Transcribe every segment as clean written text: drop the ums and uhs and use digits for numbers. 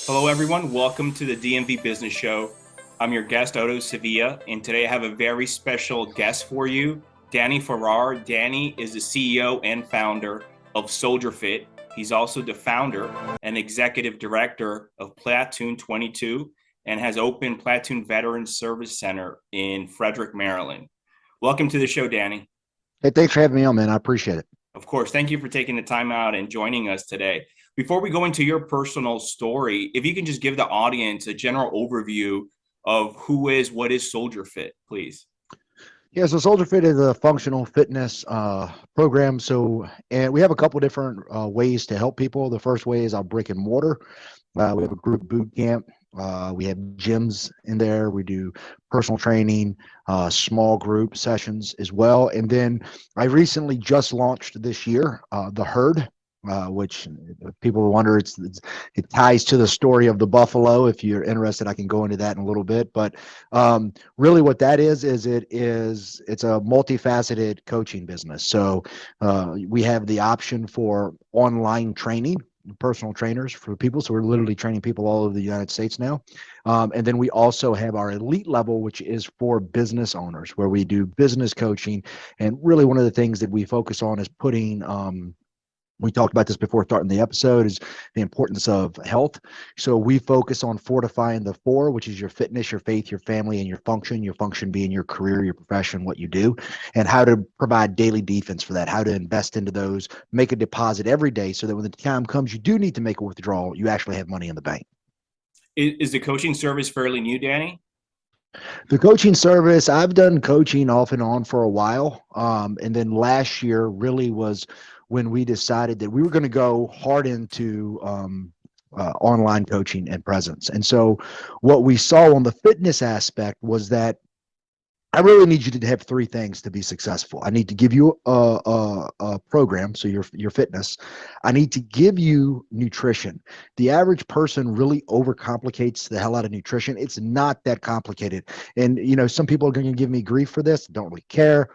Hello, everyone. Welcome to the DMV Business Show. I'm your guest, Otto Sevilla, and today I have a very special guest for you, Danny Farrar. Danny is the CEO and founder of SoldierFit. He's also the founder and executive director of Platoon 22 and has opened Platoon Veterans Service Center in Frederick, Maryland. Welcome to the show, Danny. Hey, thanks for having me on, man. I appreciate it. Of course. Thank you for taking the time out and joining us today. Before we go into your personal story, if you can just give the audience a general overview of what is SoldierFit, please. Yeah, so SoldierFit is a functional fitness program. And we have a couple different ways to help people. The first way is our brick and mortar. We have a group boot camp. We have gyms in there. We do personal training, small group sessions as well. And then I recently just launched this year the Herd, which people wonder it ties to the story of the buffalo. If you're interested, I can go into that in a little bit. But really, what that is it's a multifaceted coaching business. So we have the option for online training, personal trainers for people. So we're literally training people all over the United States now. And then we also have our elite level, which is for business owners, where we do business coaching. And really one of the things that we focus on is putting, we talked about this before starting the episode, is the importance of health. So we focus on fortifying the four, which is your fitness, your faith, your family, and your function being your career, your profession, what you do, and how to provide daily defense for that, how to invest into those, make a deposit every day so that when the time comes you do need to make a withdrawal, you actually have money in the bank. Is the coaching service fairly new, Danny? The coaching service, I've done coaching off and on for a while. And then last year really was when we decided that we were going to go hard into online coaching and presence. And so what we saw on the fitness aspect was that I really need you to have three things to be successful. I need to give you a program, so your fitness. I need to give you nutrition. The average person really overcomplicates the hell out of nutrition. It's not that complicated. And, some people are going to give me grief for this. Don't really care.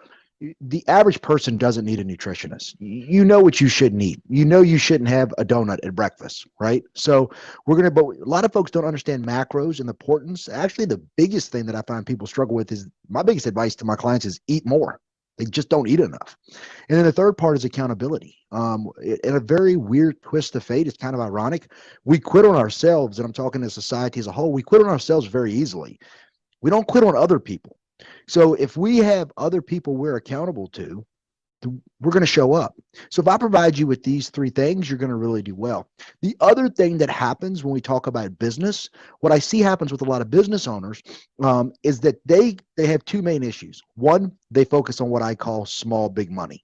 The average person doesn't need a nutritionist. You know what you shouldn't eat. You shouldn't have a donut at breakfast, right? So but a lot of folks don't understand macros and the importance. Actually, the biggest thing that I find people struggle with is my biggest advice to my clients is eat more. They just don't eat enough. And then the third part is accountability. In a very weird twist of fate, it's kind of ironic. We quit on ourselves, and I'm talking to society as a whole. We quit on ourselves very easily. We don't quit on other people. So if we have other people we're accountable to, we're going to show up. So if I provide you with these three things, you're going to really do well. The other thing that happens when we talk about business, what I see happens with a lot of business owners is that they have two main issues. One, they focus on what I call small, big money.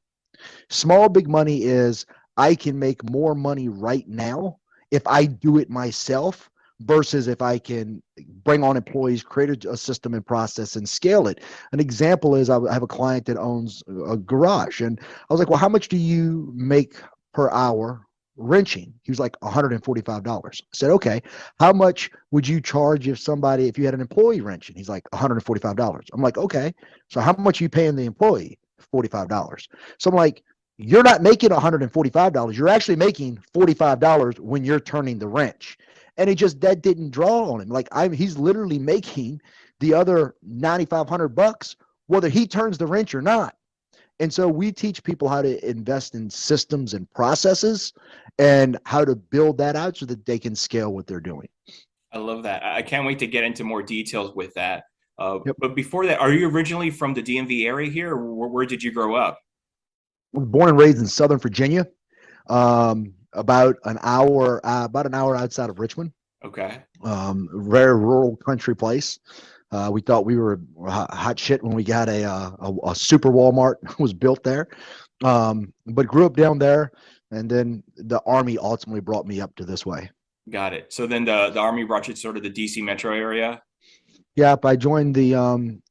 Small, big money is I can make more money right now if I do it myself versus if I can bring on employees, create a system and process and scale it. An example is I have a client that owns a garage, and I was like, well, how much do you make per hour wrenching? He was like $145. I said, okay, how much would you charge if you had an employee wrenching? He's like $145. I'm like, okay, so how much are you paying the employee? $45. So I'm like, you're not making $145. You're actually making $45 when you're turning the wrench. And that didn't draw on him. Like he's literally making the other $9,500 whether he turns the wrench or not. And so we teach people how to invest in systems and processes and how to build that out so that they can scale what they're doing. I love that. I can't wait to get into more details with that. Yep. But before that, are you originally from the DMV area here, or where did you grow up? I was born and raised in Southern Virginia. About an hour outside of Richmond. Okay. Very rural country place. We thought we were hot shit when we got a super Walmart was built there. But grew up down there, and then the Army ultimately brought me up to this way. Got it. So then the Army brought you to sort of the DC metro area? Yep, I joined the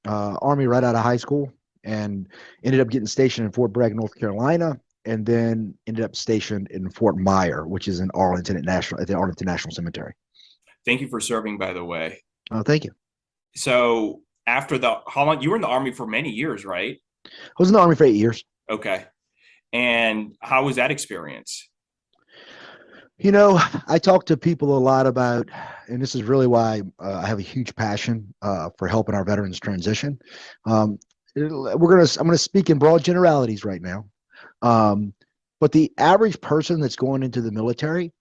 Army right out of high school and ended up getting stationed in Fort Bragg, North Carolina, and then ended up stationed in Fort Myer, which is in Arlington at the Arlington National Cemetery. Thank you for serving, by the way. Oh, thank you. So how long you were in the Army for many years, right? I was in the Army for 8 years. Okay. And how was that experience? You know, I talk to people a lot about, and this is really why I have a huge passion for helping our veterans transition. Um, I'm gonna speak in broad generalities right now. Um, but the average person that's going into the military,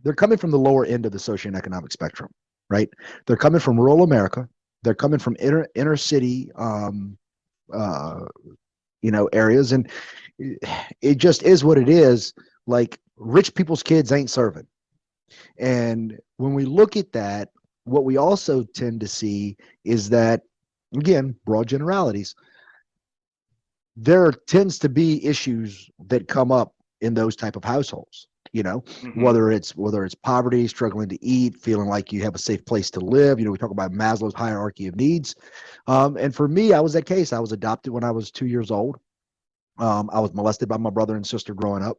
they're coming from the lower end of the socioeconomic spectrum, right? They're coming from rural America. They're coming from inner city, uh, areas, and it just is what it is. Like rich people's kids ain't serving. And when we look at that, what we also tend to see is that, again, broad generalities, there tends to be issues that come up in those type of households. Hmm. Whether it's poverty, struggling to eat, feeling like you have a safe place to live. We talk about Maslow's hierarchy of needs. And for me, I was that case. I was adopted when I was 2 years old. I was molested by my brother and sister growing up.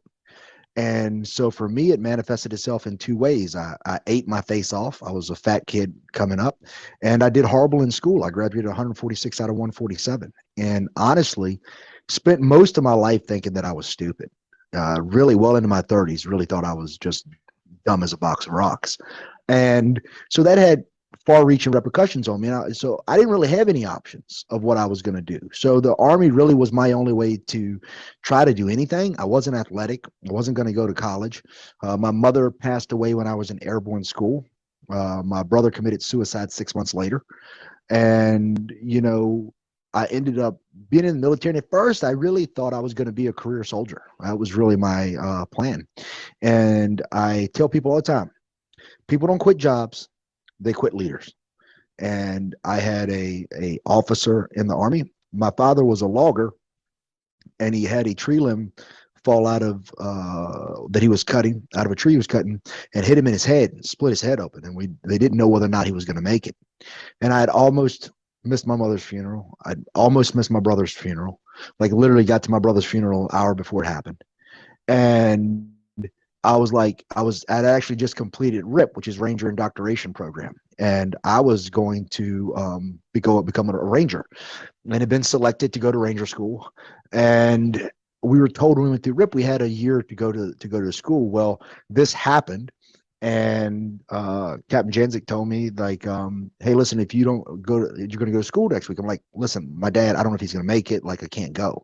And so for me, it manifested itself in two ways. I ate my face off. I was a fat kid coming up, and I did horrible in school. I graduated 146 out of 147. And honestly, spent most of my life thinking that I was stupid. Really well into my 30s, really thought I was just dumb as a box of rocks. And so that had far reaching repercussions on me. So I didn't really have any options of what I was going to do. So the Army really was my only way to try to do anything. I wasn't athletic. I wasn't going to go to college. My mother passed away when I was in airborne school. My brother committed suicide 6 months later. And, I ended up being in the military. And at first, I really thought I was going to be a career soldier. That was really my plan. And I tell people all the time, people don't quit jobs, they quit leaders. And I had a officer in the Army. My father was a logger, and he had a tree limb fall out of that he was cutting out of a tree he was cutting, and hit him in his head and split his head open. And they didn't know whether or not he was going to make it. And I had almost missed my mother's funeral. I'd almost missed my brother's funeral. Like literally got to my brother's funeral an hour before it happened. And I'd actually just completed RIP, which is Ranger Indoctrination Program. And I was going to become a ranger, and had been selected to go to ranger school. And we were told when we went through RIP, we had a year to go to school. Well, this happened. And Captain Janzik told me, like, hey, listen, if you don't you're going to go to school next week. I'm like, listen, my dad, I don't know if he's going to make it. Like, I can't go.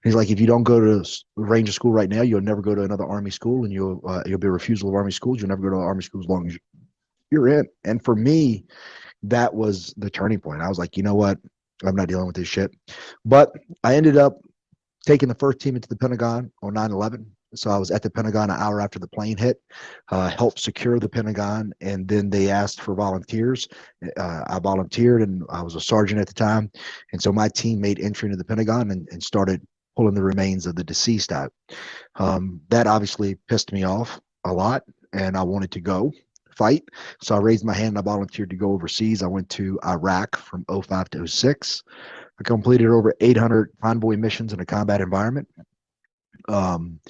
He's like, if you don't go to Ranger school right now, you'll never go to another Army school, and you'll be a refusal of Army schools. You'll never go to Army school as long as you're in. And for me, that was the turning point. I was like, you know what? I'm not dealing with this shit. But I ended up taking the first team into the Pentagon on 9/11. So I was at the Pentagon an hour after the plane hit, helped secure the Pentagon, and then they asked for volunteers. I volunteered, and I was a sergeant at the time. And so my team made entry into the Pentagon and started pulling the remains of the deceased out. That obviously pissed me off a lot, and I wanted to go fight. So I raised my hand and I volunteered to go overseas. I went to Iraq from '05 to '06. I completed over 800 convoy missions in a combat environment. Um,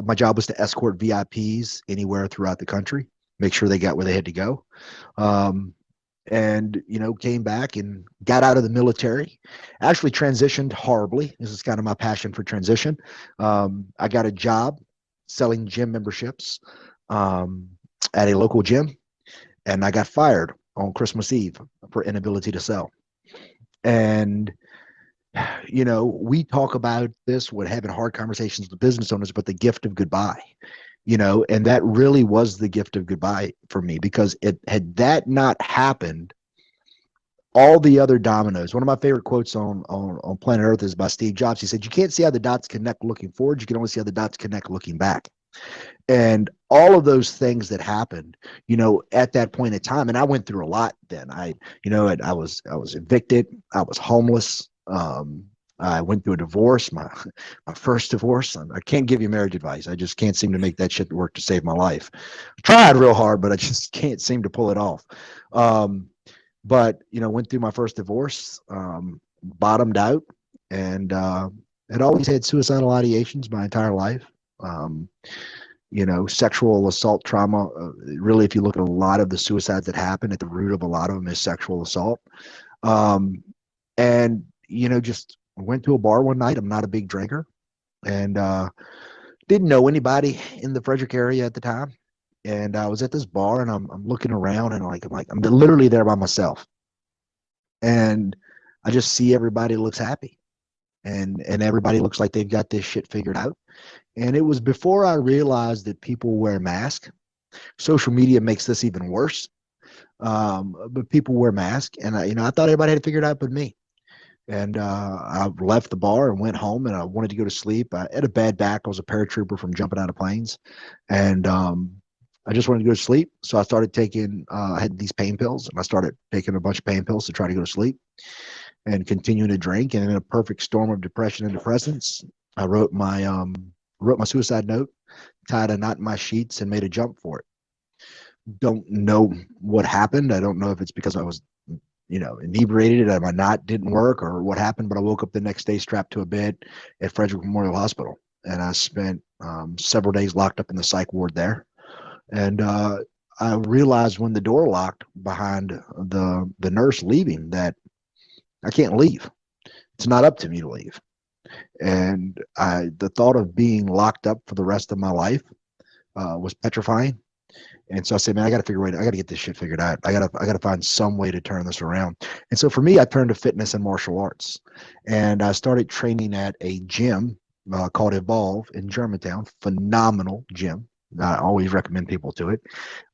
my job was to escort VIPs anywhere throughout the country, make sure they got where they had to go. Um, and came back and got out of the military. Actually transitioned horribly. This is kind of my passion for transition. I got a job selling gym memberships um, at a local gym, and I got fired on Christmas Eve for inability to sell. And we talk about this when having hard conversations with business owners, but the gift of goodbye, and that really was the gift of goodbye for me, because it had that not happened, all the other dominoes. One of my favorite quotes on planet Earth is by Steve Jobs. He said, "You can't see how the dots connect looking forward. You can only see how the dots connect looking back." And all of those things that happened, at that point in time, and I went through a lot then. I was evicted. I was homeless. I went through a divorce, my first divorce. I can't give you marriage advice. I just can't seem to make that shit work to save my life. I tried real hard, but I just can't seem to pull it off. But went through my first divorce, bottomed out, and had always had suicidal ideations my entire life. Um, Sexual assault trauma. Really, if you look at a lot of the suicides that happen, at the root of a lot of them is sexual assault. And just went to a bar one night. I'm not a big drinker, and didn't know anybody in the Frederick area at the time. and I was at this bar, and I'm looking around, and I'm literally there by myself, and I just see everybody looks happy, and everybody looks like they've got this shit figured out. And it was before I realized that people wear masks. Social media makes this even worse. But people wear masks, and I thought everybody had it figured out but me. And I left the bar and went home, and I wanted to go to sleep. I had a bad back. I was a paratrooper from jumping out of planes, and I just wanted to go to sleep. So I started taking. I had these pain pills, and I started taking a bunch of pain pills to try to go to sleep, and continuing to drink. And in a perfect storm of depression and depressants, I wrote my suicide note, tied a knot in my sheets, and made a jump for it. Don't know what happened. I don't know if it's because I was, inebriated and my knot didn't work or what happened, but I woke up the next day strapped to a bed at Frederick Memorial Hospital. And I spent several days locked up in the psych ward there. And I realized when the door locked behind the nurse leaving that I can't leave. It's not up to me to leave. And the thought of being locked up for the rest of my life was petrifying. And so I said, man, I got to figure out. I got to get this shit figured out. I got to find some way to turn this around. And so for me, I turned to fitness and martial arts, and I started training at a gym called Evolve in Germantown. Phenomenal gym. I always recommend people to it.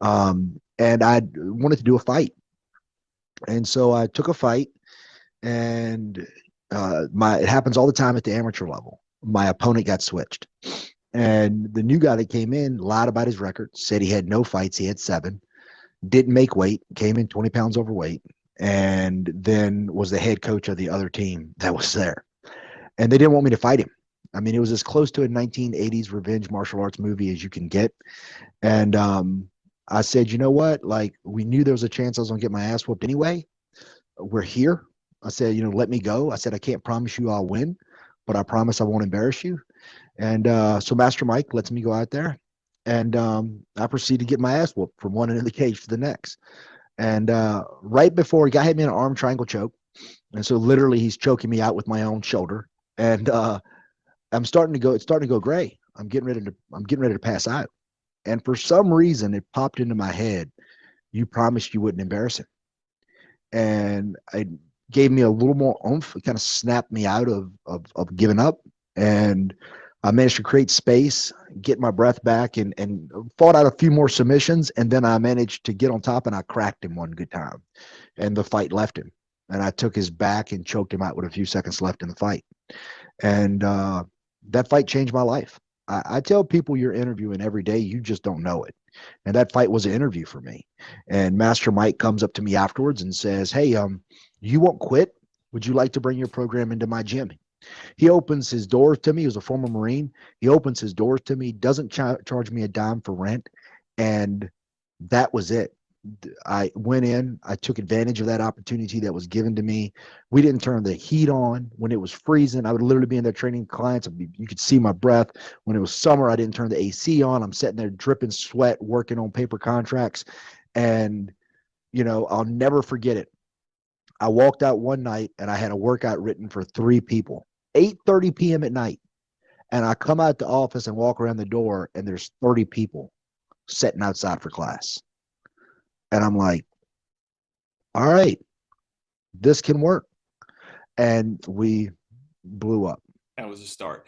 And I wanted to do a fight, and so I took a fight, and it happens all the time at the amateur level. My opponent got switched. And the new guy that came in lied about his record, said he had no fights. He had 7, didn't make weight, came in 20 pounds overweight, and then was the head coach of the other team that was there. And they didn't want me to fight him. I mean, it was as close to a 1980s revenge martial arts movie as you can get. And I said, you know what? Like, we knew there was a chance I was going to get my ass whooped anyway. We're here. I said, let me go. I said, I can't promise you I'll win, but I promise I won't embarrass you. And so Master Mike lets me go out there, and I proceed to get my ass whooped from one end of the cage to the next. And right before, he got hit me in an arm triangle choke, and so literally he's choking me out with my own shoulder, and it's starting to go gray. I'm getting ready to pass out, and for some reason it popped into my head, you promised you wouldn't embarrass him, and it gave me a little more oomph. It kind of snapped me out of giving up, and I managed to create space, get my breath back, and fought out a few more submissions. And then I managed to get on top, and I cracked him one good time. And the fight left him. And I took his back and choked him out with a few seconds left in the fight. And that fight changed my life. I tell people you're interviewing every day, you just don't know it. And that fight was an interview for me. And Master Mike comes up to me afterwards and says, hey, you won't quit? Would you like to bring your program into my gym? He opens his doors to me. He was a former Marine. He opens his doors to me, doesn't charge me a dime for rent. And that was it. I went in, I took advantage of that opportunity that was given to me. We didn't turn the heat on when it was freezing. I would literally be in there training clients. You could see my breath. When it was summer, I didn't turn the AC on. I'm sitting there dripping sweat, working on paper contracts. And, I'll never forget it. I walked out one night and I had a workout written for 3 people, 8:30 p.m. at night. And I come out the office and walk around the door, and there's 30 people sitting outside for class. And I'm like, all right, this can work. And we blew up. That was a start.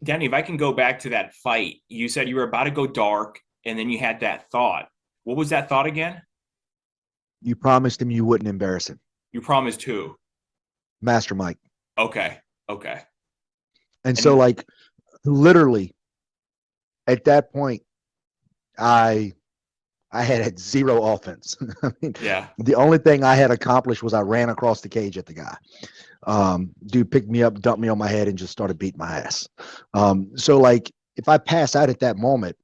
Danny, if I can go back to that fight, you said you were about to go dark, and then you had that thought. What was that thought again? You promised him you wouldn't embarrass him. You promised who? Master Mike. Okay. And so, like, literally, at that point, I had 0 offense. I mean, yeah. The only thing I had accomplished was I ran across the cage at the guy. Dude picked me up, dumped me on my head, and just started beating my ass. So, like, if I pass out at that moment,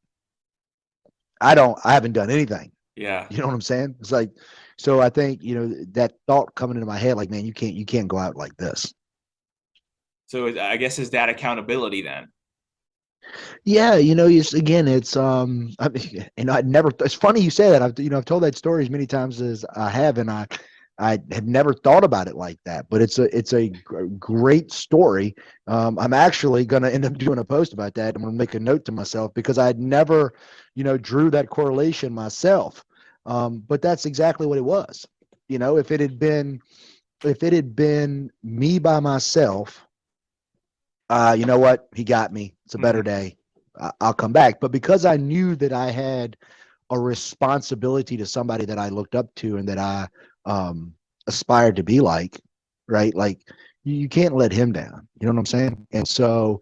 I haven't done anything. Yeah. You know what I'm saying? It's like, so I think, that thought coming into my head, like, man, you can't go out like this. So I guess is that accountability then? Yeah, again, it's I mean, I'd never. It's funny you say that. I've told that story as many times as I have, and I had never thought about it like that, but it's a great story. I'm actually going to end up doing a post about that. I'm going to make a note to myself because I'd never, drew that correlation myself. But that's exactly what it was. If it had been me by myself, you know what? He got me. It's a better day. I'll come back. But because I knew that I had a responsibility to somebody that I looked up to and that I aspired to be like, right? Like you can't let him down. You know what I'm saying? And so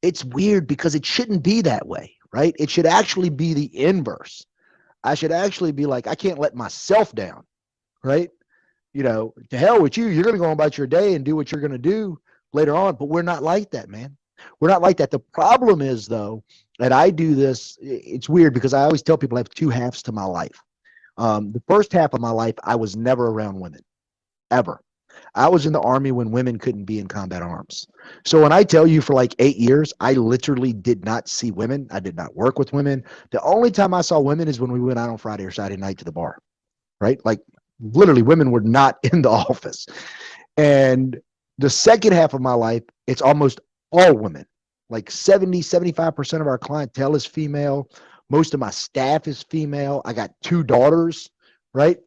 it's weird because it shouldn't be that way, right? It should actually be the inverse. I should actually be like, I can't let myself down, right? To hell with you. You're going to go on about your day and do what you're going to do later on. But we're not like that, man. We're not like that. The problem is, though, that I do this. It's weird because I always tell people I have two halves to my life. The first half of my life, I was never around women, ever. I was in the Army when women couldn't be in combat arms. So when I tell you for like 8 years, I literally did not see women. I did not work with women. The only time I saw women is when we went out on Friday or Saturday night to the bar, right? Like literally women were not in the office. And the second half of my life, it's almost all women. Like 75% of our clientele is female. Most of my staff is female. I got 2 daughters, right?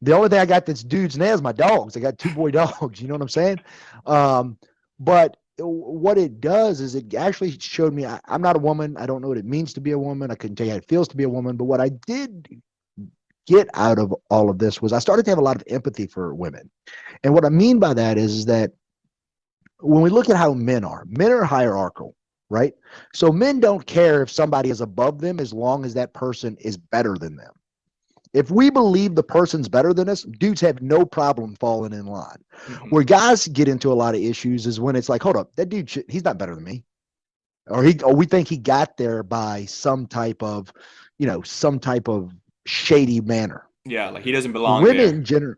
The only thing I got that's dudes now is my dogs. I got 2 boy dogs. You know what I'm saying? But what it does is it actually showed me I'm not a woman. I don't know what it means to be a woman. I couldn't tell you how it feels to be a woman. But what I did get out of all of this was I started to have a lot of empathy for women. And what I mean by that is that when we look at how men are hierarchical, right? So men don't care if somebody is above them as long as that person is better than them. If we believe the person's better than us, dudes have no problem falling in line. Where guys get into a lot of issues is when it's like, hold up, that dude, he's not better than me. Or we think he got there by some type of shady manner. Yeah, like he doesn't belong there.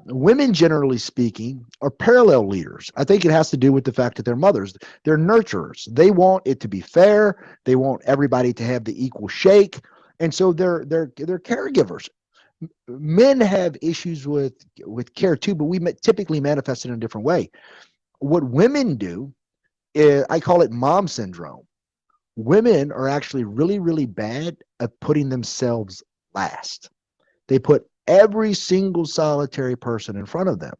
Women generally speaking are parallel leaders. I think it has to do with the fact that they're mothers. They're nurturers. They want it to be fair. They want everybody to have the equal shake. And so they're caregivers. Men have issues with care too, but we typically manifest it in a different way. What women do is, I call it mom syndrome. Women are actually really, really bad at putting themselves last. They put every single solitary person in front of them.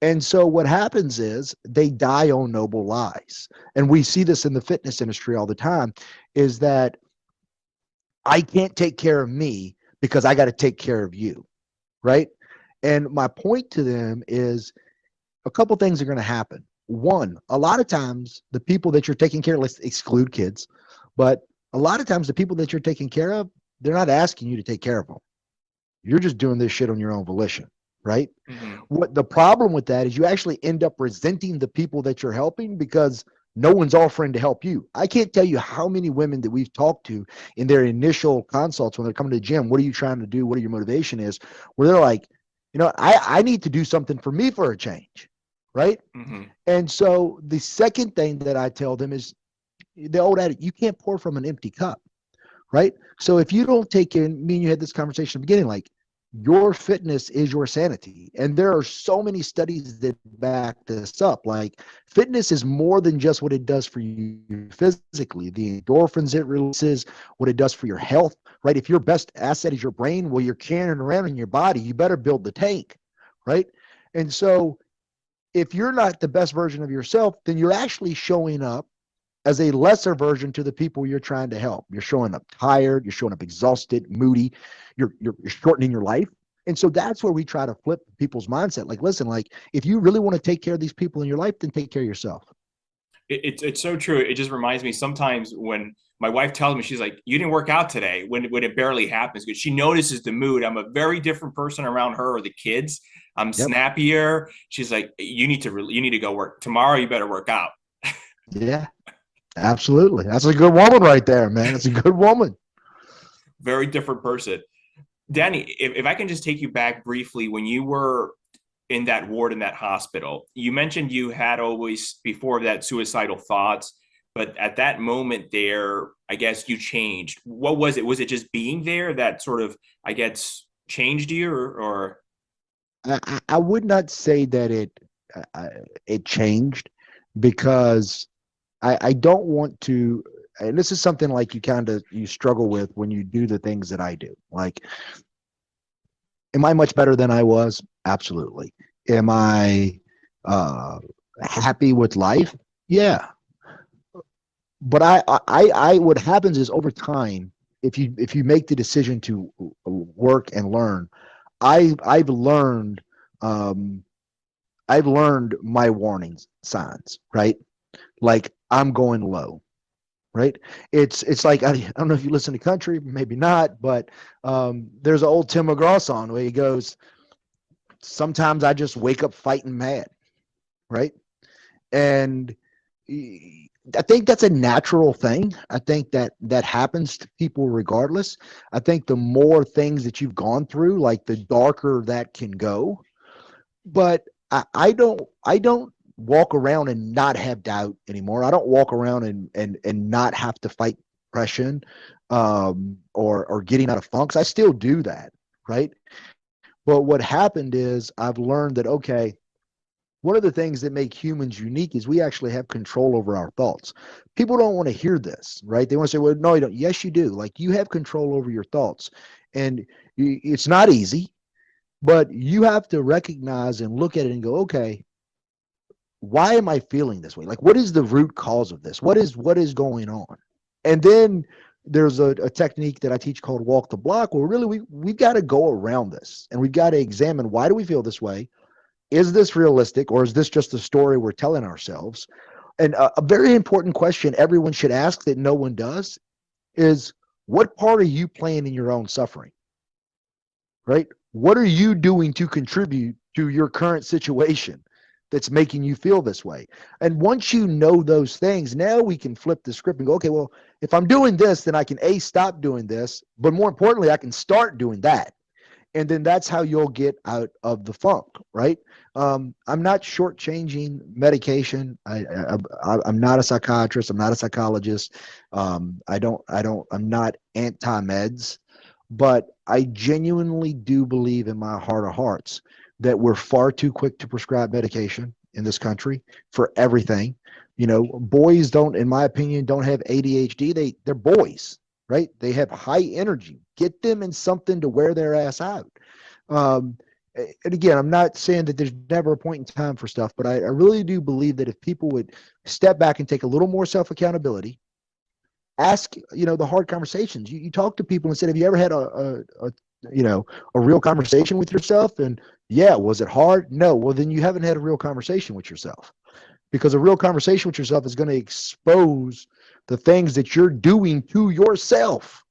And so what happens is they die on noble lies. And we see this in the fitness industry all the time, is that I can't take care of me because I got to take care of you, right? And my point to them is a couple things are going to happen. One, a lot of times the people that you're taking care of, let's exclude kids, but a lot of times the people that you're taking care of, they're not asking you to take care of them. You're just doing this shit on your own volition, right? What the problem with that is you actually end up resenting the people that you're helping because no one's offering to help you. I can't tell you how many women that we've talked to in their initial consults when they're coming to the gym. What are you trying to do? What are your motivation is? Where they're like, I need to do something for me for a change, right? And so the second thing that I tell them is the old adage, you can't pour from an empty cup, right? So if you don't take care, me and you had this conversation at the beginning, like your fitness is your sanity. And there are so many studies that back this up. Like fitness is more than just what it does for you physically, the endorphins it releases, what it does for your health, right? If your best asset is your brain, well, you're carrying around in your body, you better build the tank, right? And so if you're not the best version of yourself, then you're actually showing up as a lesser version to the people you're trying to help. You're showing up tired, you're showing up exhausted, moody, you're shortening your life. And so that's where we try to flip people's mindset. Like, listen, like if you really want to take care of these people in your life, then take care of yourself. It's so true. It just reminds me sometimes when my wife tells me, she's like, you didn't work out today, when it barely happens, because she notices the mood. I'm a very different person around her or the kids. I'm snappier. She's like, you need to go work tomorrow. You better work out. Yeah, absolutely. That's a good woman right there, man. It's a good woman. Very different person. Danny, if I can just take you back briefly, when you were in that ward in that hospital, you mentioned you had always before that suicidal thoughts, but at that moment there, I guess you changed. What was it? Was it just being there that sort of, I guess, changed you or? I would not say that it changed, because I don't want to, and this is something like you struggle with when you do the things that I do. Like, am I much better than I was? Absolutely. Am I happy with life? Yeah. But what happens is, over time, if you make the decision to work and learn, I've learned, um, I've learned my warning signs, right? Like, I'm going low, right? It's like, I don't know if you listen to country, maybe not, but there's an old Tim McGraw song where he goes, "Sometimes I just wake up fighting mad," right? And I think that's a natural thing. I think that happens to people regardless. I think the more things that you've gone through, like, the darker that can go. But I don't walk around and not have doubt anymore. I don't walk around and not have to fight depression, or getting out of funks. I still do that, right? But what happened is, I've learned that, okay, one of the things that make humans unique is we actually have control over our thoughts. People don't want to hear this, right? They want to say, well, no, you don't. Yes, you do. Like, you have control over your thoughts. And it's not easy, but you have to recognize and look at it and go, okay, why am I feeling this way? Like, what is the root cause of this? What is going on? And then there's a technique that I teach called walk the block, where really we've got to go around this, and we've got to examine, why do we feel this way? Is this realistic, or is this just a story we're telling ourselves? And a very important question everyone should ask that no one does is, what part are you playing in your own suffering? Right? What are you doing to contribute to your current situation that's making you feel this way? And once you know those things, now we can flip the script and go, okay, well, if I'm doing this, then I can stop doing this, but more importantly, I can start doing that. And then that's how you'll get out of the funk, right? I'm not shortchanging medication. I'm not a psychiatrist. I'm not a psychologist. I'm not anti-meds, but I genuinely do believe, in my heart of hearts, that we're far too quick to prescribe medication in this country for everything. Boys don't, in my opinion, don't have ADHD. They're boys, right? They have high energy. Get them in something to wear their ass out. Um, and again, I'm not saying that there's never a point in time for stuff, but I really do believe that if people would step back and take a little more self accountability, ask the hard conversations. You talk to people and said, have you ever had a real conversation with yourself? And yeah, was it hard? No. Well, then you haven't had a real conversation with yourself, because a real conversation with yourself is going to expose the things that you're doing to yourself.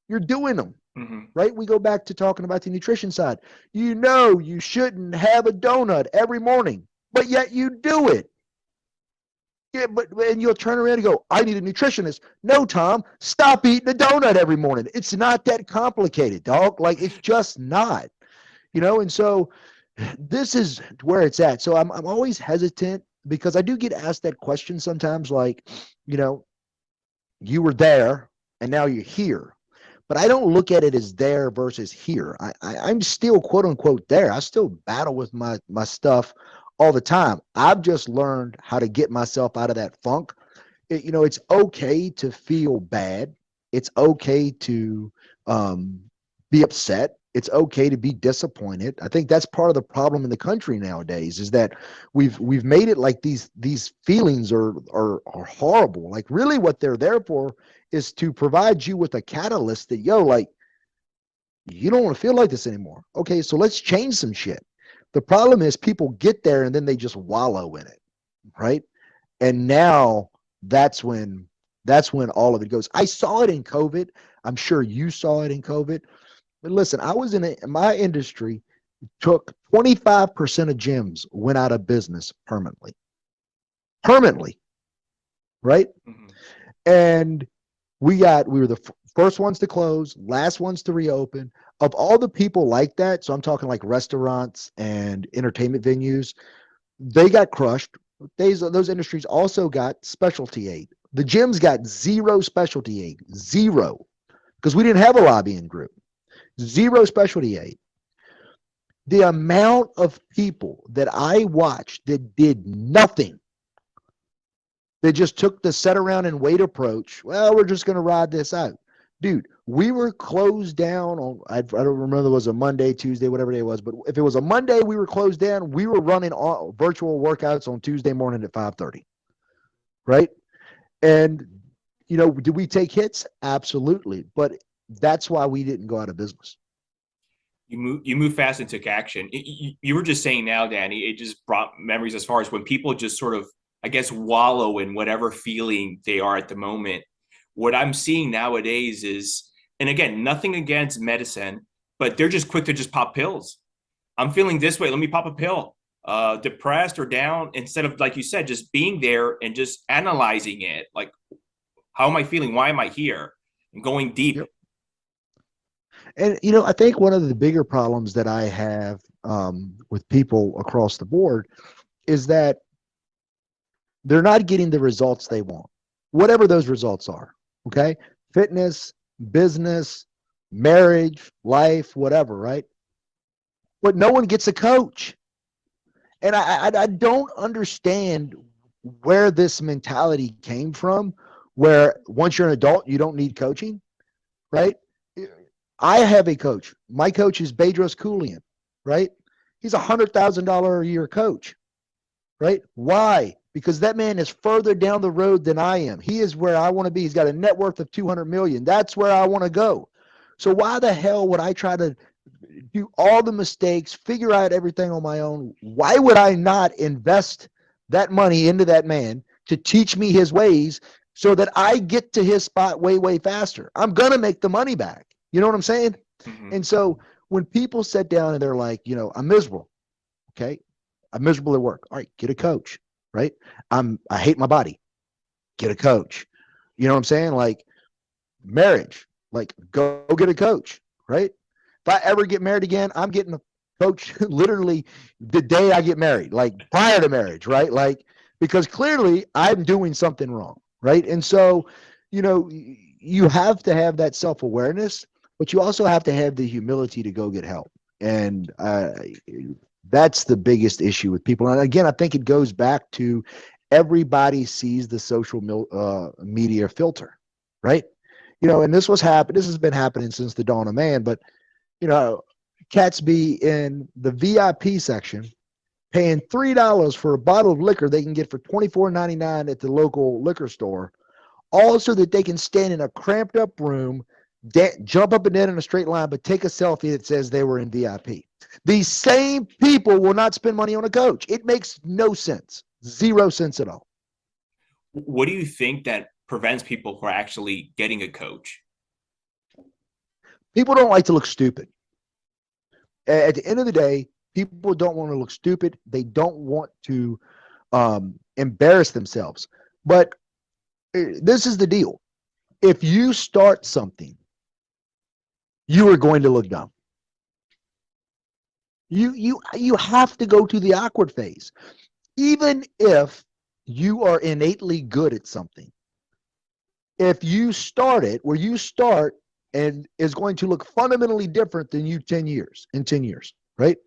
You're doing them. Mm-hmm. Right? We go back to talking about the nutrition side. You shouldn't have a donut every morning, but yet you do it. Yeah, and you'll turn around and go, I need a nutritionist. No, Tom, stop eating a donut every morning. It's not that complicated, dog. Like, it's just not. And so this is where it's at. So I'm always hesitant, because I do get asked that question sometimes, like, you were there and now you're here. But I don't look at it as there versus here. I'm still, quote unquote, there. I still battle with my stuff all the time. I've just learned how to get myself out of that funk. It's okay to feel bad. It's okay to be upset. It's okay to be disappointed. I think that's part of the problem in the country nowadays, is that we've made it like these feelings are horrible. Like, really what they're there for is to provide you with a catalyst that, like, you don't want to feel like this anymore. Okay, so let's change some shit. The problem is, people get there and then they just wallow in it, right? And now that's when all of it goes. I saw it in COVID. I'm sure you saw it in COVID. But listen, I was in my industry, took 25% of gyms went out of business permanently, right? Mm-hmm. And we were the first ones to close, last ones to reopen. Of all the people like that, so I'm talking like restaurants and entertainment venues, they got crushed. Those industries also got specialty aid. The gyms got zero specialty aid, zero, because we didn't have a lobbying group. Zero specialty aid. The amount of people that I watched that did nothing, they just took the set around and wait approach. Well, we're just going to ride this out. Dude, we were closed down on, I don't remember it was a Monday, Tuesday, whatever day it was, but if it was a Monday, we were closed down. We were running virtual workouts on Tuesday morning at 5:30, right? And, did we take hits? Absolutely. But that's why we didn't go out of business. You move fast and took action. You were just saying now, Danny, it just brought memories as far as when people just sort of, I guess, wallow in whatever feeling they are at the moment. What I'm seeing nowadays is, and again, nothing against medicine, but they're just quick to just pop pills. I'm feeling this way. Let me pop a pill. Depressed or down, instead of, like you said, just being there and just analyzing it. Like, how am I feeling? Why am I here? And going deep. Yep. And, I think one of the bigger problems that I have with people across the board is that they're not getting the results they want, whatever those results are. Okay. Fitness, business, marriage, life, whatever, right? But no one gets a coach. And I don't understand where this mentality came from, where once you're an adult, you don't need coaching, right? I have a coach. My coach is Bedros Keuilian, right? He's $100,000 a year coach, right? Why? Because that man is further down the road than I am. He is where I want to be. He's got a net worth of 200 million. That's where I want to go. So why the hell would I try to do all the mistakes, figure out everything on my own? Why would I not invest that money into that man to teach me his ways so that I get to his spot way, way faster? I'm going to make the money back. You know what I'm saying? Mm-hmm. And so when people sit down and they're like, I'm miserable. Okay. I'm miserable at work. All right. Get a coach, right? I hate my body. Get a coach. You know what I'm saying? Like marriage, like go get a coach, right? If I ever get married again, I'm getting a coach literally the day I get married, like prior to marriage, right? Like, because clearly I'm doing something wrong, right? And so, you have to have that self-awareness, but you also have to have the humility to go get help. And that's the biggest issue with people. And again, I think it goes back to everybody sees the social media filter, right? And this has been happening since the dawn of man, but cats be in the VIP section paying $3 for a bottle of liquor they can get for $24.99 at the local liquor store, all so that they can stand in a cramped up room, jump up and down in a straight line, but take a selfie that says they were in VIP. These same people will not spend money on a coach. It makes no sense. 0 sense at all. What do you think that prevents people from actually getting a coach? People don't like to look stupid. At the end of the day, people don't want to look stupid. They don't want to embarrass themselves. But this is the deal. If you start something, you are going to look dumb. You have to go to the awkward phase. Even if you are innately good at something, if you start it where you start and is going to look fundamentally different than you in 10 years, right?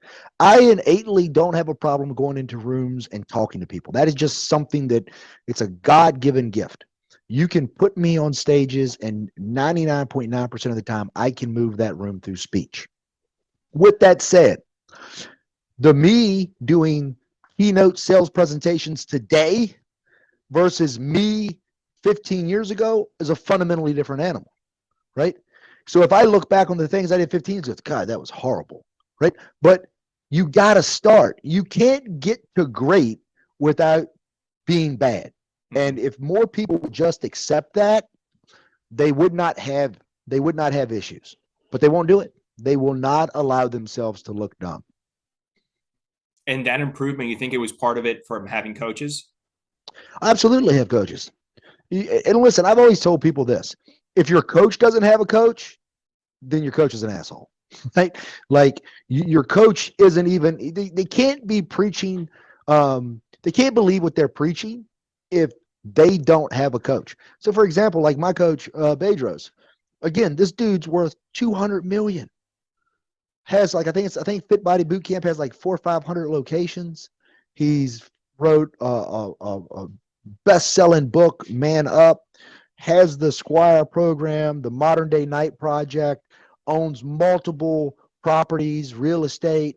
I innately don't have a problem going into rooms and talking to people. That is just something that it's a God-given gift. You can put me on stages and 99.9% of the time I can move that room through speech. With that said, the me doing keynote sales presentations today versus me 15 years ago is a fundamentally different animal, right? So if I look back on the things I did 15 years ago, God, that was horrible, right? But you got to start. You can't get to great without being bad. And if more people would just accept that, they would not have issues. But they won't do it. They will not allow themselves to look dumb. And that improvement, you think it was part of it from having coaches? I absolutely have coaches. And listen, I've always told people this. If your coach doesn't have a coach, then your coach is an asshole, right? Like your coach isn't even, they can't be preaching. They can't believe what they're preaching if they don't have a coach. So for example, like my coach, Bedros, again, this dude's worth 200 million. has like, I think Fit Body Boot Camp has like 400 or 500 locations. He's wrote a best-selling book, Man Up, has the Squire program, the Modern Day Night Project, owns multiple properties, real estate,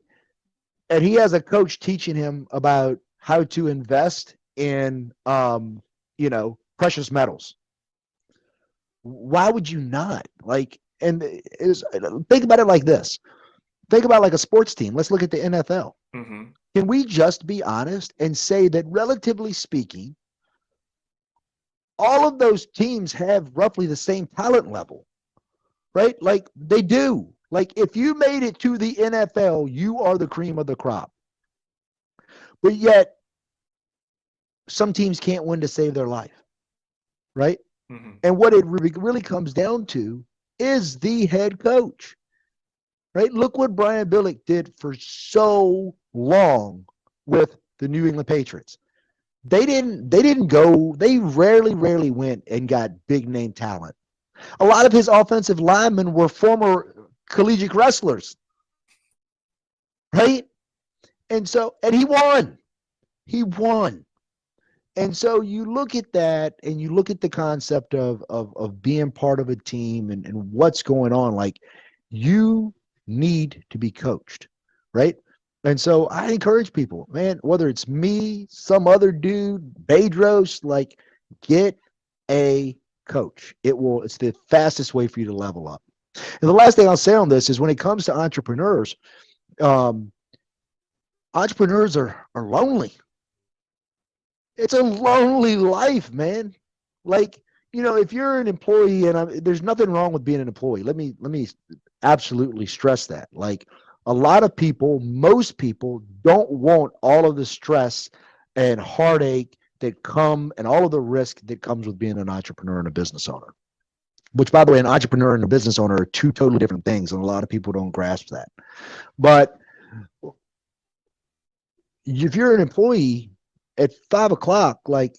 and he has a coach teaching him about how to invest in, precious metals. Why would you not? Like, and think about it like this. Think about like a sports team. Let's look at the NFL. Mm-hmm. Can we just be honest and say that, relatively speaking, all of those teams have roughly the same talent level, right? Like they do. Like if you made it to the NFL, you are the cream of the crop. But yet, some teams can't win to save their life, right? Mm-hmm. And what it really comes down to is the head coach, right? Look what Brian Billick did for so long with the New England Patriots. They rarely went and got big name talent. A lot of his offensive linemen were former collegiate wrestlers, right? And he won. And so you look at that and you look at the concept of being part of a team and what's going on. Like, you need to be coached, right? And so I encourage people, man, whether it's me, some other dude, Bedros, like, get a coach. It's the fastest way for you to level up. And the last thing I'll say on this is, when it comes to entrepreneurs, entrepreneurs are lonely. It's a lonely life, man. Like, if you're an employee, and there's nothing wrong with being an employee. Let me absolutely stress that. Like, a lot of people, most people don't want all of the stress and heartache that come, and all of the risk that comes with being an entrepreneur and a business owner. Which, by the way, an entrepreneur and a business owner are two totally different things, and a lot of people don't grasp that. But if you're an employee, at 5 o'clock, like,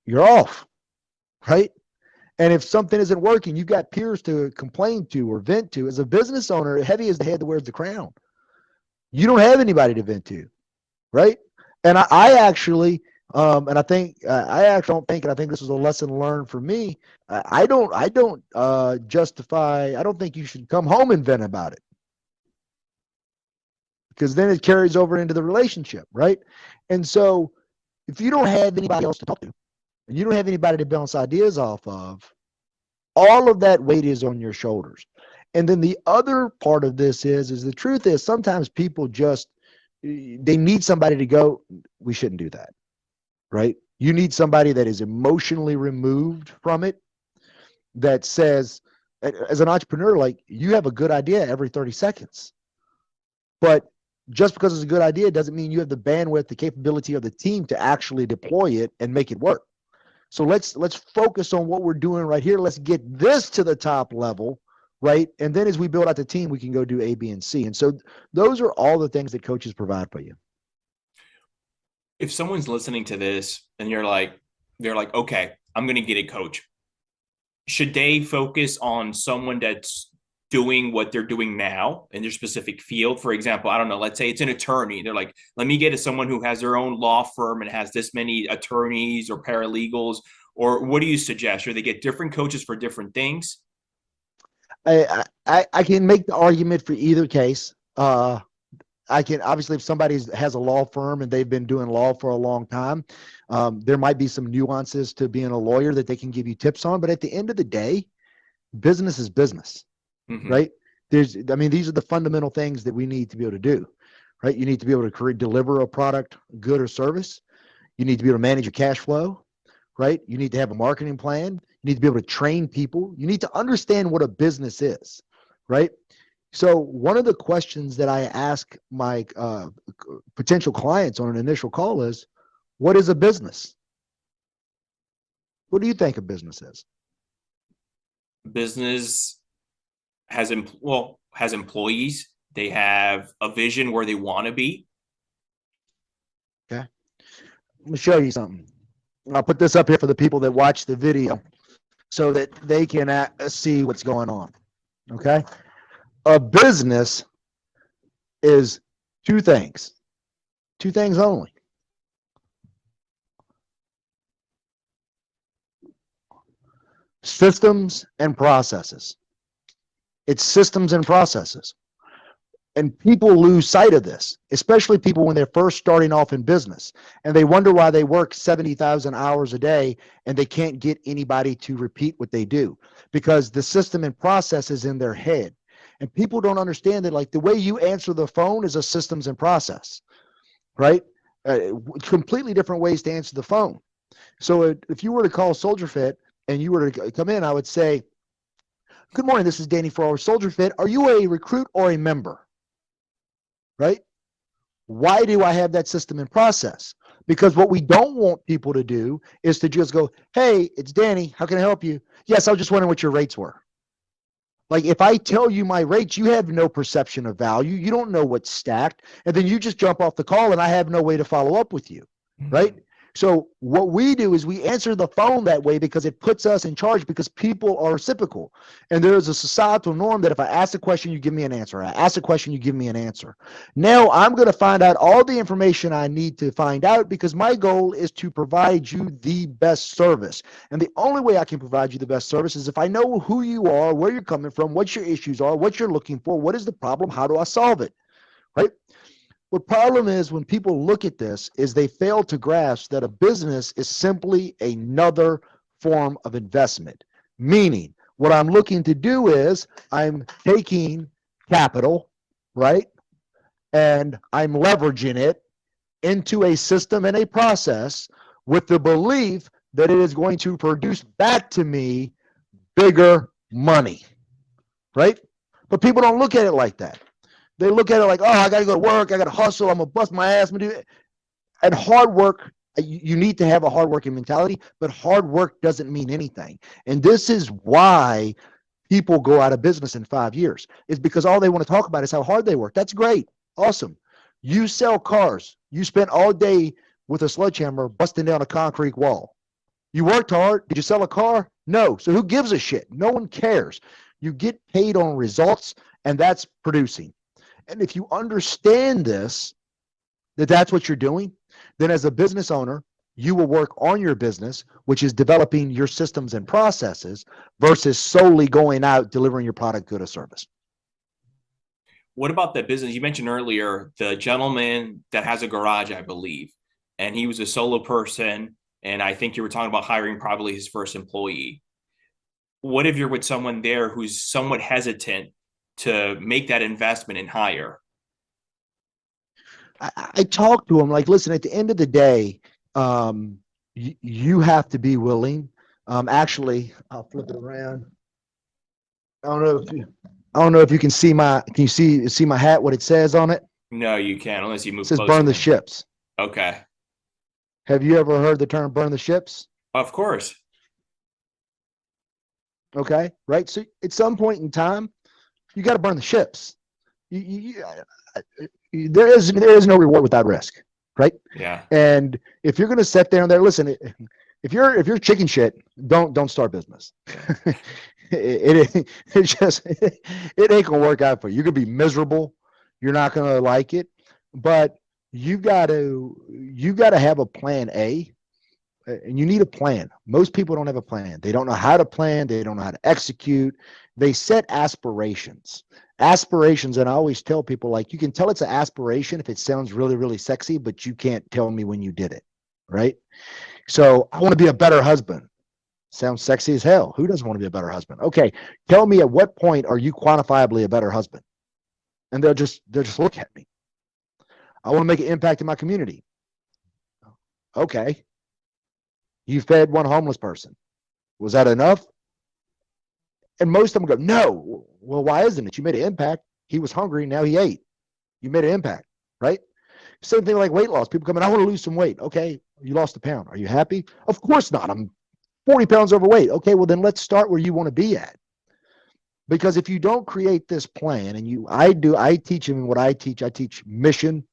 you're off, right? And if something isn't working, you've got peers to complain to or vent to. As a business owner, heavy is the head that wears the crown. You don't have anybody to vent to, right? And I actually, and I think I actually don't think, and I think this was a lesson learned for me. I don't justify. I don't think you should come home and vent about it, because then it carries over into the relationship, right? And so, if you don't have anybody else to talk to, and you don't have anybody to bounce ideas off of, all of that weight is on your shoulders. And then the other part of this is the truth is, sometimes people they need somebody to go, we shouldn't do that, right? You need somebody that is emotionally removed from it, that says, as an entrepreneur, like, you have a good idea every 30 seconds. But just because it's a good idea doesn't mean you have the bandwidth, the capability of the team to actually deploy it and make it work. So let's focus on what we're doing right here. Let's get this to the top level, right? And then as we build out the team, we can go do A, B, and C. And so those are all the things that coaches provide for you. If someone's listening to this and they're like, okay, I'm going to get a coach, should they focus on someone that's doing what they're doing now in their specific field? For example, I don't know, let's say it's an attorney. They're like, let me get someone who has their own law firm and has this many attorneys or paralegals, or what do you suggest? Should they get different coaches for different things? I can make the argument for either case. I can, obviously, if somebody has a law firm and they've been doing law for a long time, there might be some nuances to being a lawyer that they can give you tips on. But at the end of the day, business is business. Mm-hmm. Right? These are the fundamental things that we need to be able to do, right? You need to be able to deliver a product, good, or service. You need to be able to manage your cash flow, right? You need to have a marketing plan. You need to be able to train people. You need to understand what a business is, right? So one of the questions that I ask my potential clients on an initial call is, what is a business? What do you think a business is? Business has employees. They have a vision where they want to be. Okay. Let me show you something. I'll put this up here for the people that watch the video so that they can see what's going on. Okay. A business is two things only. Systems and processes. It's systems and processes. And people lose sight of this, especially people when they're first starting off in business, and they wonder why they work 70,000 hours a day and they can't get anybody to repeat what they do, because the system and process is in their head. And people don't understand that, like, the way you answer the phone is a systems and process, right? Completely different ways to answer the phone. So if you were to call SoldierFit and you were to come in, I would say, "Good morning, this is Danny Farrar, SoldierFit. Are you a recruit or a member?" Right? Why do I have that system and process? Because what we don't want people to do is to just go, "Hey, it's Danny. How can I help you?" "Yes, I was just wondering what your rates were." Like, if I tell you my rates, you have no perception of value. You don't know what's stacked. And then you just jump off the call and I have no way to follow up with you. Right? So what we do is we answer the phone that way because it puts us in charge, because people are reciprocal. And there is a societal norm that if I ask a question, you give me an answer. I ask a question, you give me an answer. Now I'm going to find out all the information I need to find out, because my goal is to provide you the best service. And the only way I can provide you the best service is if I know who you are, where you're coming from, what your issues are, what you're looking for, what is the problem, how do I solve it, right? What problem is when people look at this is they fail to grasp that a business is simply another form of investment. Meaning, what I'm looking to do is I'm taking capital, right? And I'm leveraging it into a system and a process with the belief that it is going to produce back to me bigger money, right? But people don't look at it like that. They look at it like, "Oh, I got to go to work. I got to hustle. I'm going to bust my ass." And hard work, you need to have a hardworking mentality, but hard work doesn't mean anything. And this is why people go out of business in 5 years, is because all they want to talk about is how hard they work. That's great. Awesome. You sell cars. You spent all day with a sledgehammer busting down a concrete wall. You worked hard. Did you sell a car? No. So who gives a shit? No one cares. You get paid on results, and that's producing. And if you understand this, that that's what you're doing, then as a business owner, you will work on your business, which is developing your systems and processes, versus solely going out delivering your product, good, or service. What about the business? You mentioned earlier the gentleman that has a garage, I believe, and he was a solo person. And I think you were talking about hiring probably his first employee. What if you're with someone there who's somewhat hesitant to make that investment and hire? I talk to them like, listen, at the end of the day, you have to be willing. Actually, I'll flip it around. I don't know if you can see can you see my hat, what it says on it? No, you can't unless you move It says closer. "Burn the ships." Okay. Have you ever heard the term "burn the ships"? Of course. Okay, right. So at some point in time, you got to burn the ships. There is no reward without risk, right? Yeah. And if you're going to sit there and there, listen, if you're chicken shit, don't start business. it just it ain't gonna work out for you. You're gonna be miserable. You're not gonna like it. But you gotta have a plan A, and you need a plan. Most people don't have a plan. They don't know how to plan. They don't know how to execute. They set aspirations. Aspirations, and I always tell people, like, you can tell it's an aspiration if it sounds really, really sexy, but you can't tell me when you did it, right? So I want to be a better husband. Sounds sexy as hell. Who doesn't want to be a better husband? Okay, tell me at what point are you quantifiably a better husband? And they'll just look at me. I want to make an impact in my community. Okay. You fed one homeless person. Was that enough? And most of them go, no. Well, why isn't it? You made an impact. He was hungry. Now he ate. You made an impact, right? Same thing like weight loss. People come in, I want to lose some weight. Okay, you lost a pound. Are you happy? Of course not. I'm 40 pounds overweight. Okay, well then let's start where you want to be at. Because if you don't create this plan, and I teach them what I teach mission,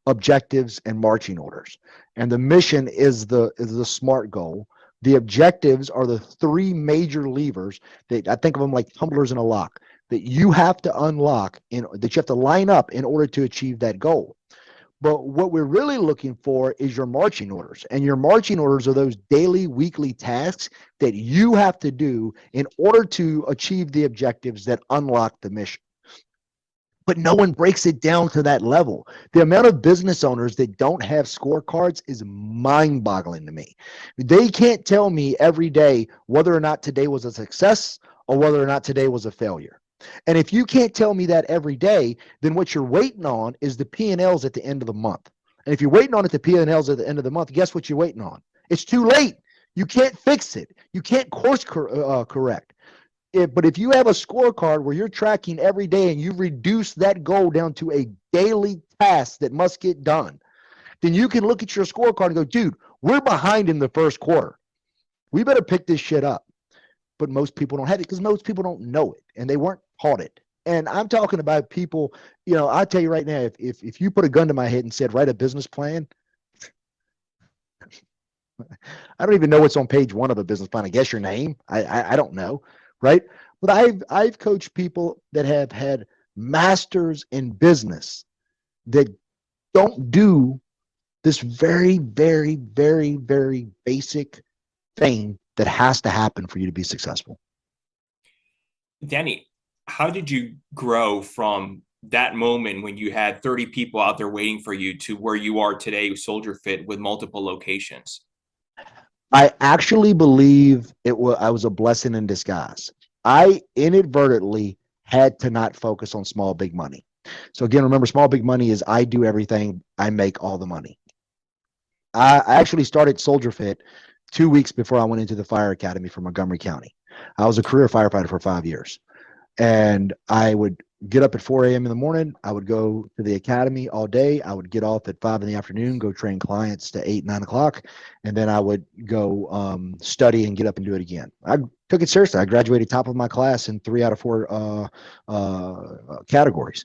objectives, and marching orders. And the mission is the SMART goal. The objectives are the three major levers that I think of them like tumblers in a lock. that you have to unlock, that you have to line up in order to achieve that goal. But what we're really looking for is your marching orders. And your marching orders are those daily, weekly tasks that you have to do in order to achieve the objectives that unlock the mission. But no one breaks it down to that level. The amount of business owners that don't have scorecards is mind boggling to me. They can't tell me every day whether or not today was a success or whether or not today was a failure. And if you can't tell me that every day, then what you're waiting on is the P&Ls at the end of the month. And if you're waiting on it, the P&Ls at the end of the month, guess what you're waiting on? It's too late. You can't fix it. You can't course correct. But if you have a scorecard where you're tracking every day and you reduce that goal down to a daily task that must get done, then you can look at your scorecard and go, dude, we're behind in the first quarter. We better pick this shit up. But most people don't have it because most people don't know it and they weren't taught it. And I'm talking about people, I tell you right now, if you put a gun to my head and said, write a business plan, I don't even know what's on page 1 of a business plan. I guess your name. I don't know. Right. But I've coached people that have had masters in business that don't do this very, very, very, very basic thing that has to happen for you to be successful. Danny, how did you grow from that moment when you had 30 people out there waiting for you to where you are today with SoldierFit with multiple locations? I actually believe I was a blessing in disguise. I inadvertently had to not focus on small, big money. So again, remember, small, big money is I do everything, I make all the money. I actually started SoldierFit 2 weeks before I went into the fire academy for Montgomery County. I was a career firefighter for 5 years. And I would get up at 4 a.m. in the morning. I would go to the academy all day. I would get off at 5 in the afternoon, go train clients to 8, 9 o'clock. And then I would go study and get up and do it again. I took it seriously. I graduated top of my class in 3 out of 4 categories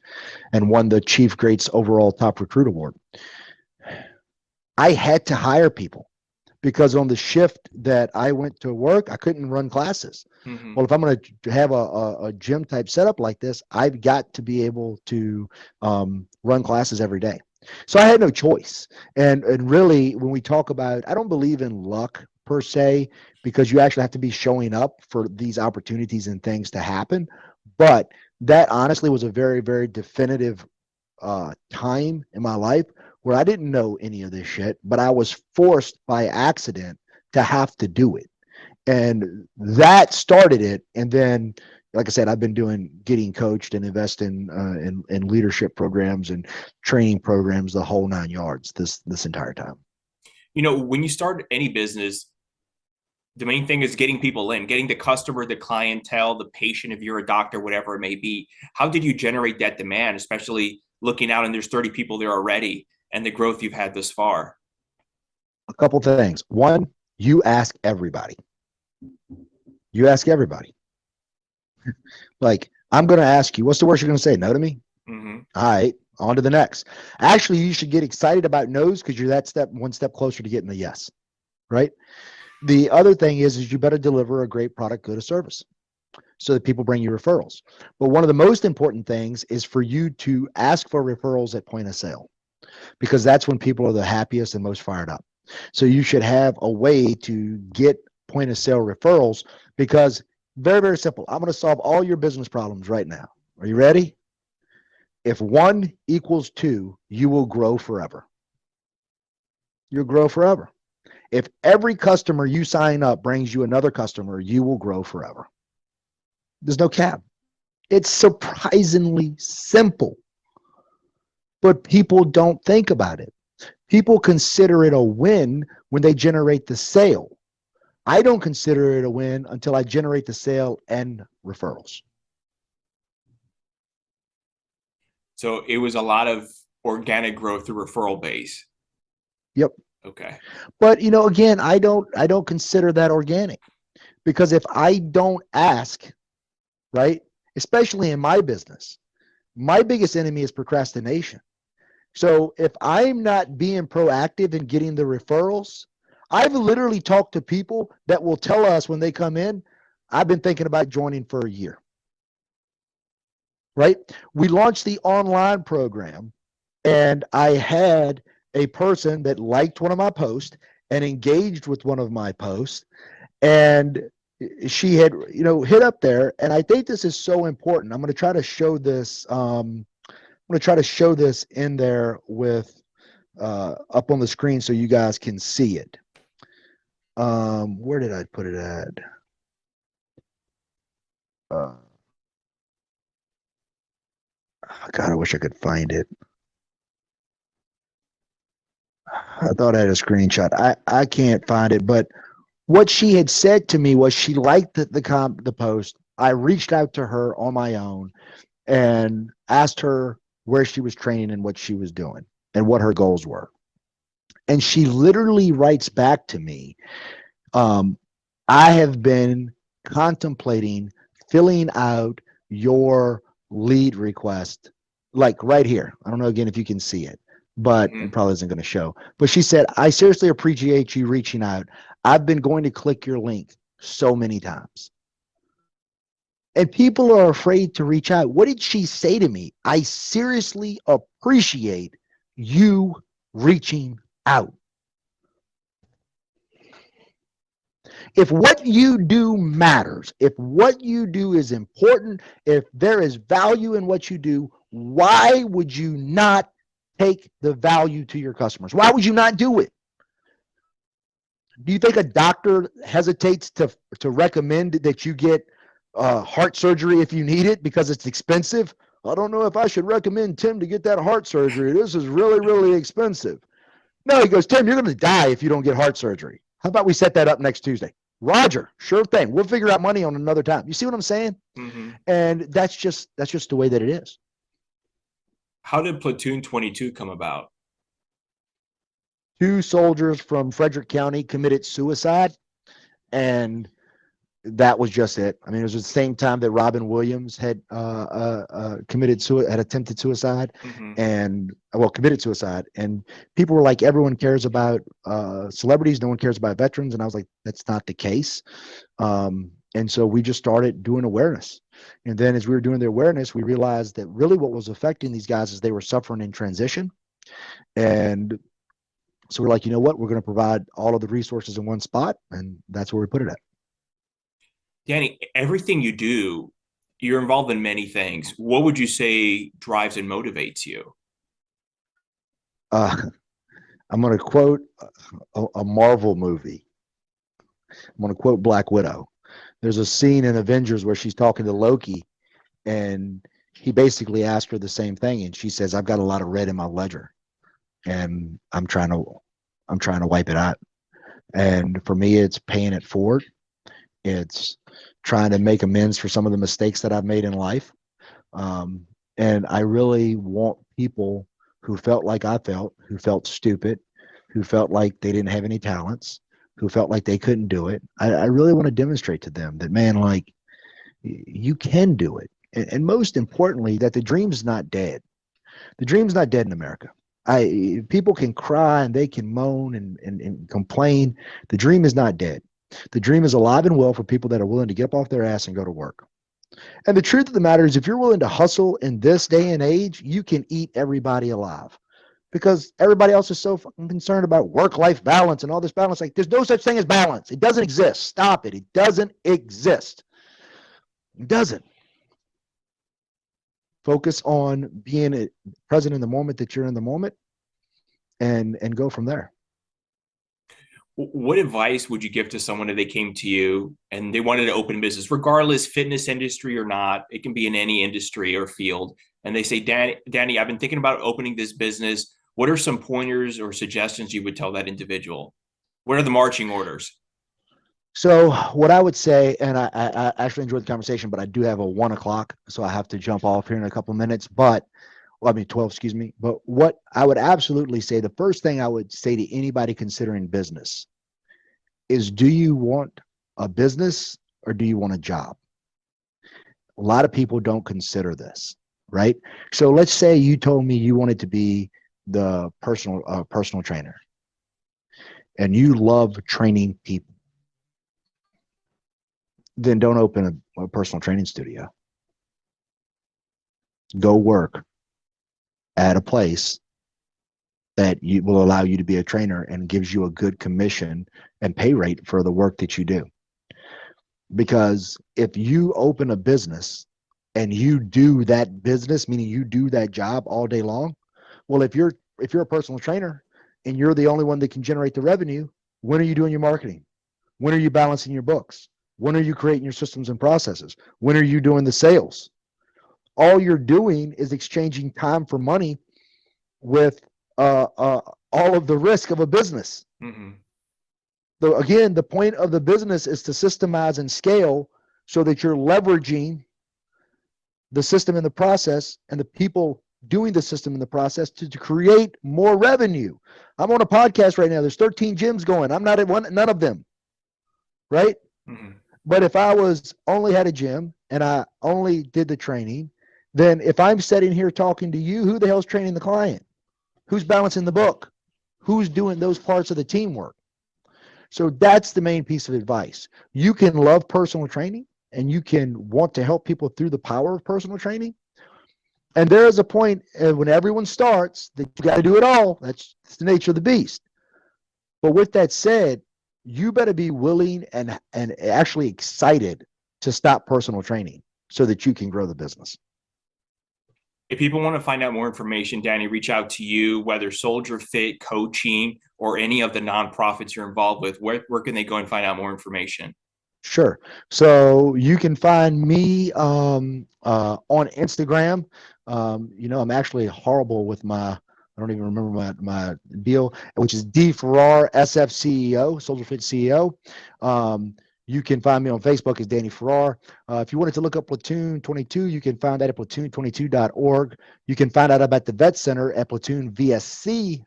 and won the Chief Greats overall top recruit award. I had to hire people because on the shift that I went to work, I couldn't run classes. Mm-hmm. Well, if I'm going to have a gym type setup like this, I've got to be able to run classes every day. So I had no choice. And really, when we talk about, I don't believe in luck per se, because you actually have to be showing up for these opportunities and things to happen. But that honestly was a very, very definitive time in my life where I didn't know any of this shit, but I was forced by accident to have to do it. And that started it. And then, like I said, I've been getting coached and investing in leadership programs and training programs, the whole 9 yards this entire time. When you start any business, the main thing is getting people in, getting the customer, the clientele, the patient, if you're a doctor, whatever it may be. How did you generate that demand, especially looking out and there's 30 people there already and the growth you've had this far? A couple things. One, you ask everybody. You ask everybody. Like, I'm going to ask you, what's the worst you're going to say? No to me? Mm-hmm. All right, on to the next. Actually, you should get excited about no's because you're one step closer to getting the yes, right? The other thing is you better deliver a great product, good, or service so that people bring you referrals. But one of the most important things is for you to ask for referrals at point of sale, because that's when people are the happiest and most fired up. So you should have a way to get point of sale referrals, because very, very simple. I'm going to solve all your business problems right now. Are you ready? If 1 equals 2, you will grow forever. You'll grow forever. If every customer you sign up brings you another customer, you will grow forever. There's no cap. It's surprisingly simple, but people don't think about it. People consider it a win when they generate the sale. I don't consider it a win until I generate the sale and referrals. So it was a lot of organic growth through referral base. Yep. Okay. But again, I don't consider that organic, because if I don't ask, right, especially in my business, my biggest enemy is procrastination. So if I'm not being proactive in getting the referrals, I've literally talked to people that will tell us when they come in, I've been thinking about joining for a year. right? We launched the online program, and I had a person that liked one of my posts and engaged with one of my posts, and she had, hit up there. And I think this is so important. I'm going to try to show this. I'm going to try to show this in there with up on the screen so you guys can see it. Where did I put it at? God, I wish I could find it. I thought I had a screenshot. I can't find it, but what she had said to me was she liked the post. I reached out to her on my own and asked her where she was training and what she was doing and what her goals were. And she literally writes back to me, I have been contemplating filling out your lead request, like right here. I don't know again if you can see it, but it probably isn't going to show. But she said, I seriously appreciate you reaching out. I've been going to click your link so many times. And people are afraid to reach out. What did she say to me? I seriously appreciate you reaching out. If what you do matters, if what you do is important, if there is value in what you do, why would you not take the value to your customers? Why would you not do it? Do you think a doctor hesitates to recommend that you get heart surgery if you need it because it's expensive? I don't know if I should recommend Tim to get that heart surgery. This is really, really expensive. No, he goes, Tim, you're going to die if you don't get heart surgery. How about we set that up next Tuesday? Roger, sure thing. We'll figure out money on another time. You see what I'm saying? Mm-hmm. And that's just the way that it is. How did Platoon 22 come about? 2 soldiers from Frederick County committed suicide, and that was just it. I mean, it was the same time that Robin Williams had attempted suicide, and committed suicide. And people were like, everyone cares about celebrities, no one cares about veterans. And I was like, that's not the case. And so we just started doing awareness. And then as we were doing the awareness, we realized that really what was affecting these guys is they were suffering in transition. And so we're like, you know what? We're going to provide all of the resources in one spot, and that's where we put it at. Danny, everything you do, you're involved in many things. What would you say drives and motivates you? I'm going to quote a Marvel movie. I'm going to quote Black Widow. There's a scene in Avengers where she's talking to Loki, and he basically asked her the same thing, and she says, I've got a lot of red in my ledger, and I'm trying to wipe it out. And for me, it's paying it forward. It's trying to make amends for some of the mistakes that I've made in life. And I really want people who felt like I felt, who felt stupid, who felt like they didn't have any talents, who felt like they couldn't do it. I really want to demonstrate to them that, man, like, you can do it. And most importantly, that the dream's not dead. The dream's not dead in America. People can cry and they can moan and complain. The dream is not dead. The dream is alive and well for people that are willing to get up off their ass and go to work. And the truth of the matter is, if you're willing to hustle in this day and age, you can eat everybody alive, because everybody else is so fucking concerned about work-life balance and all this balance. Like, there's no such thing as balance. It doesn't exist. Stop it. It doesn't exist. It doesn't. Focus on being present in the moment that you're in the moment, and go from there. What advice would you give to someone if they came to you and they wanted to open a business, regardless fitness industry or not? It can be in any industry or field. And they say, Danny, I've been thinking about opening this business. What are some pointers or suggestions you would tell that individual? What are the marching orders? So what I would say, and I actually enjoyed the conversation, but I do have a 1:00, so I have to jump off here in a couple minutes. But 12, excuse me. But what I would absolutely say, the first thing I would say to anybody considering business is, do you want a business or do you want a job? A lot of people don't consider this, right? So let's say you told me you wanted to be the personal trainer, and you love training people. Then don't open a personal training studio. go work at a place that will allow you to be a trainer and gives you a good commission and pay rate for the work that you do. Because if you open a business and you do that business, meaning you do that job all day long, well, if you're a personal trainer and you're the only one that can generate the revenue, when are you doing your marketing? When are you balancing your books? When are you creating your systems and processes? When are you doing the sales? All you're doing is exchanging time for money with all of the risk of a business. Mm-hmm. So again, the point of the business is to systemize and scale so that you're leveraging the system and the process and the people doing the system and the process to create more revenue. I'm on a podcast right now. There's 13 gyms going. I'm not at none of them, right? Mm-hmm. But if I was only had a gym and I only did the training, then if I'm sitting here talking to you, who the hell's training the client? Who's balancing the book? Who's doing those parts of the teamwork? So that's the main piece of advice. You can love personal training and you can want to help people through the power of personal training. And there is a point when everyone starts that you got to do it all. That's the nature of the beast. But with that said, you better be willing and actually excited to stop personal training so that you can grow the business. If people want to find out more information, Danny, reach out to you, whether SoldierFit, coaching, or any of the nonprofits you're involved with. Where can they go and find out more information? Sure. So you can find me on Instagram. I'm actually horrible with I don't even remember my deal, which is D Farrar SF CEO, SoldierFit CEO. You can find me on Facebook as Danny Farrar. If you wanted to look up Platoon 22, you can find that at platoon22.org. You can find out about the Vet Center at platoonvsc.org.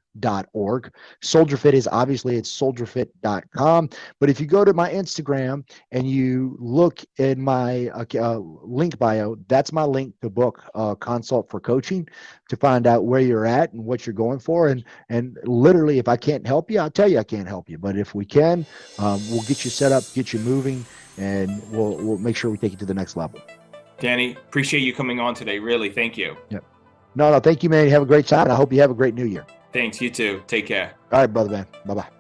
SoldierFit is obviously it's soldierfit.com. But if you go to my Instagram and you look in my link bio, that's my link to book a consult for coaching to find out where you're at and what you're going for. And literally, if I can't help you, I'll tell you I can't help you. But if we can, we'll get you set up, get you moving, and we'll make sure we take it to the next level. Danny, appreciate you coming on today. Really, thank you. Yep. No, thank you, man. You have a great time, and I hope you have a great new year. Thanks. You too. Take care. All right, brother, man. Bye-bye.